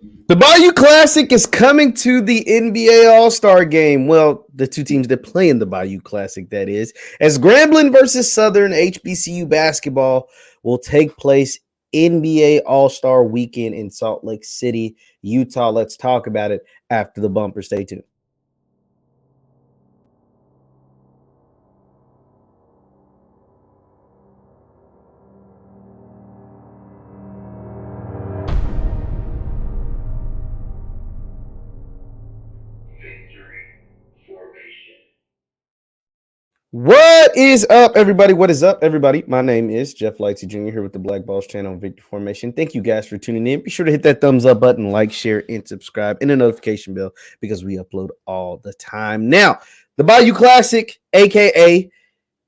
The Bayou Classic is coming to the NBA All-Star game. Well, the two teams that play in the Bayou Classic, that is. As Grambling versus Southern HBCU basketball will take place NBA All-Star weekend in Salt Lake City, Utah. Let's talk about it after the bumper. Stay tuned. What is up, everybody? What is up, everybody? My name is JeffLightsyJr. here with the Black Balls channel on Victory Formation. Thank you guys for tuning in. Be sure to hit that thumbs up button, like, share, and subscribe, and the notification bell because we upload all the time. Now, the Bayou Classic, aka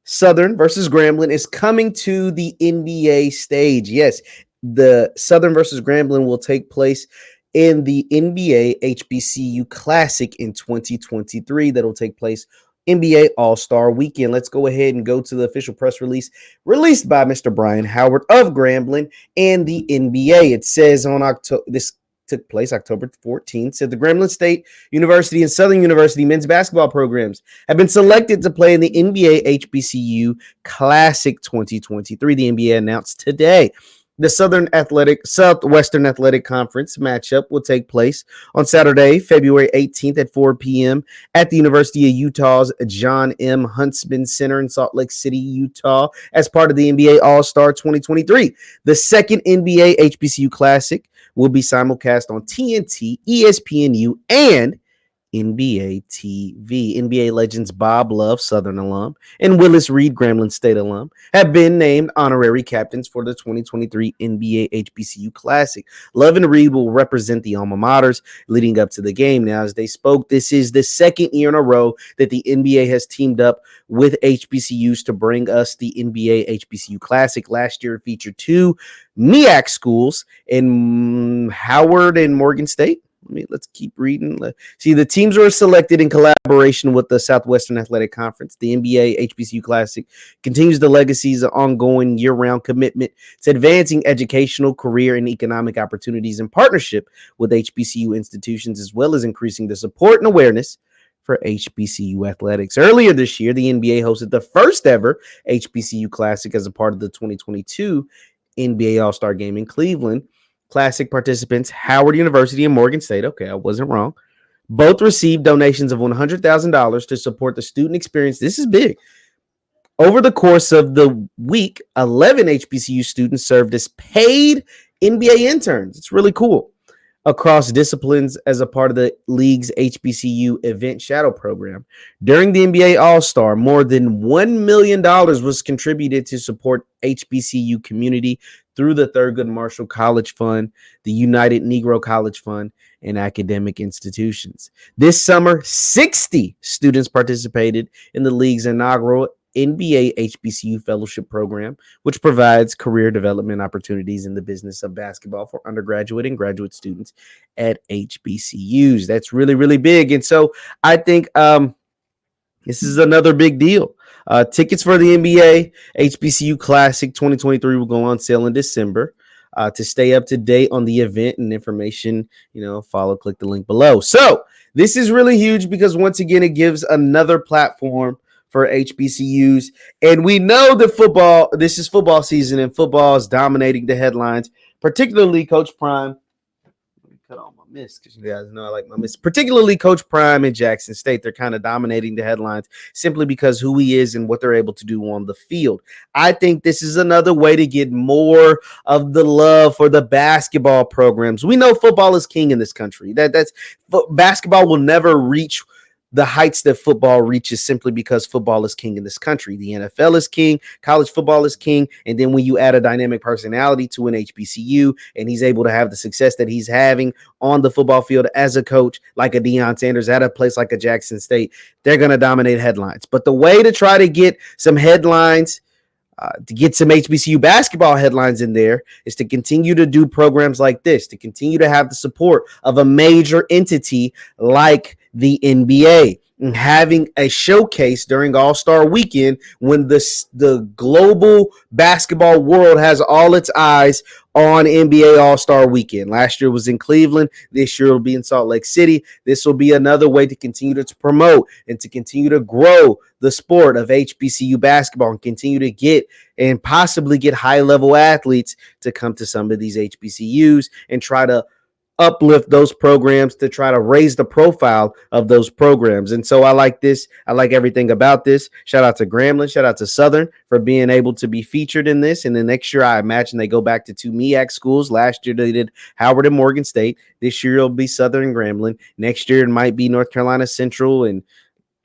Southern versus Grambling, is coming to the NBA stage. Yes, the Southern versus Grambling will take place in the NBA HBCU Classic in 2023. That'll take place NBA All-Star Weekend. Let's go ahead and go to the official press release released by Mr. Brian Howard of Grambling and the NBA. It says on October, this took place October 14th, said the Grambling State University and Southern University men's basketball programs have been selected to play in the NBA HBCU Classic 2023. The NBA announced today. The Southwestern Athletic Conference matchup will take place on Saturday, February 18th at 4 p.m. at the University of Utah's John M. Huntsman Center in Salt Lake City, Utah, as part of the NBA All-Star 2023. The second NBA HBCU Classic will be simulcast on TNT, ESPNU, and NBA TV. NBA legends Bob Love, Southern alum, and Willis Reed, Grambling State alum, have been named honorary captains for the 2023 NBA HBCU Classic. Love and Reed will represent the alma maters leading up to the game. Now, as they spoke, this is the second year in a row that the NBA has teamed up with HBCUs to bring us the NBA HBCU Classic. Last year, it featured two SWAC schools in Howard and Morgan State. Let's keep reading. See, the teams were selected in collaboration with the Southwestern Athletic Conference. The NBA HBCU Classic continues the legacy's ongoing year-round commitment to advancing educational, career, and economic opportunities in partnership with HBCU institutions, as well as increasing the support and awareness for HBCU athletics. Earlier this year, the NBA hosted the first ever HBCU Classic as a part of the 2022 NBA All-Star Game in Cleveland. Classic participants, Howard University and Morgan State, okay, I wasn't wrong, both received donations of $100,000 to support the student experience. This is big. Over the course of the week, 11 HBCU students served as paid NBA interns. It's really cool. Across disciplines as a part of the league's HBCU Event Shadow program. During the NBA All-Star, more than $1 million was contributed to support HBCU community through the Thurgood Marshall College Fund, the United Negro College Fund, and academic institutions. This summer, 60 students participated in the league's inaugural NBA HBCU Fellowship Program, which provides career development opportunities in the business of basketball for undergraduate and graduate students at HBCUs. That's really, really big. And so I think this is another big deal. Tickets for the NBA HBCU Classic 2023 will go on sale in December. To stay up to date on the event and information, click the link below. So this is really huge because once again, it gives another platform for HBCUs. And we know that this is football season and football is dominating the headlines, particularly Coach Prime. Let me cut off my miss because you guys know I like my miss. Particularly Coach Prime and Jackson State. They're kind of dominating the headlines simply because who he is and what they're able to do on the field. I think this is another way to get more of the love for the basketball programs. We know football is king in this country. Basketball will never reach the heights that football reaches simply because football is king in this country. The NFL is king, college football is king, and then when you add a dynamic personality to an HBCU and he's able to have the success that he's having on the football field as a coach, like a Deion Sanders at a place like a Jackson State, they're going to dominate headlines. But the way to try to get some headlines, to get some HBCU basketball headlines in there is to continue to do programs like this, to continue to have the support of a major entity like the NBA. and having a showcase during All-Star weekend when the global basketball world has all its eyes on NBA All-Star weekend. Last year was in Cleveland. This year will be in Salt Lake City. This will be another way to continue to promote and to continue to grow the sport of HBCU basketball and continue to get and possibly get high-level athletes to come to some of these HBCUs and try to uplift those programs, to try to raise the profile of those programs. And so I like this. I like everything about this. Shout out to Grambling. Shout out to Southern for being able to be featured in this. And then next year, I imagine they go back to two MEAC schools. Last year, they did Howard and Morgan State. This year, it'll be Southern and Grambling. Next year, it might be North Carolina Central and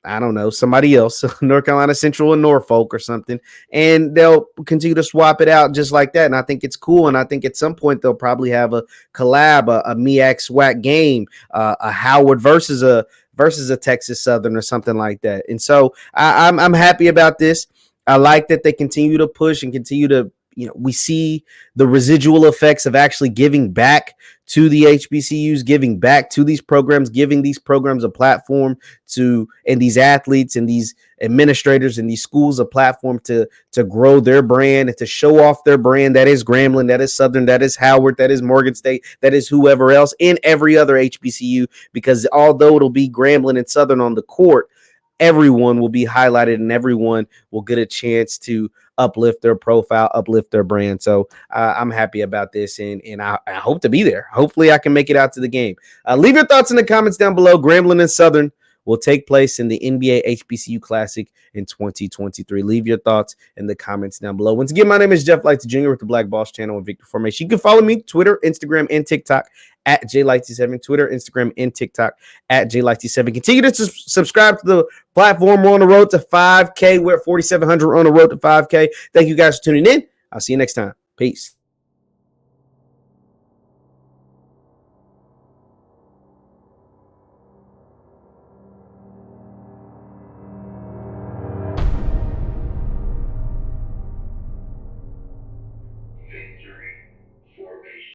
I don't know, somebody else, North Carolina Central and Norfolk or something, and they'll continue to swap it out just like that. And I think it's cool. And I think at some point they'll probably have a collab, a MEAC SWAC game, a Howard versus a Texas Southern or something like that. And so I'm happy about this. I like that they continue to push and continue to, we see the residual effects of actually giving back to the HBCUs, giving back to these programs, giving these programs a platform and these athletes and these administrators and these schools a platform to grow their brand and to show off their brand. That is Grambling, that is Southern, that is Howard, that is Morgan State, that is whoever else in every other HBCU, because although it'll be Grambling and Southern on the court, everyone will be highlighted and everyone will get a chance to uplift their profile, uplift their brand. So I'm happy about this, and I hope to be there. Hopefully I can make it out to the game. Leave your thoughts in the comments down below. Grambling and Southern will take place in the NBA HBCU Classic in 2023. Leave your thoughts in the comments down below. Once again, my name is JeffLightsyJr. with the Black Boss channel and Victor Formation. You can follow me Twitter, Instagram, and TikTok at JLightsy7. Twitter, Instagram, and TikTok at JLightsy7. Continue to subscribe to the platform. We're on the road to 5K. We're at 4,700. We're on the road to 5K. Thank you guys for tuning in. I'll see you next time. Peace.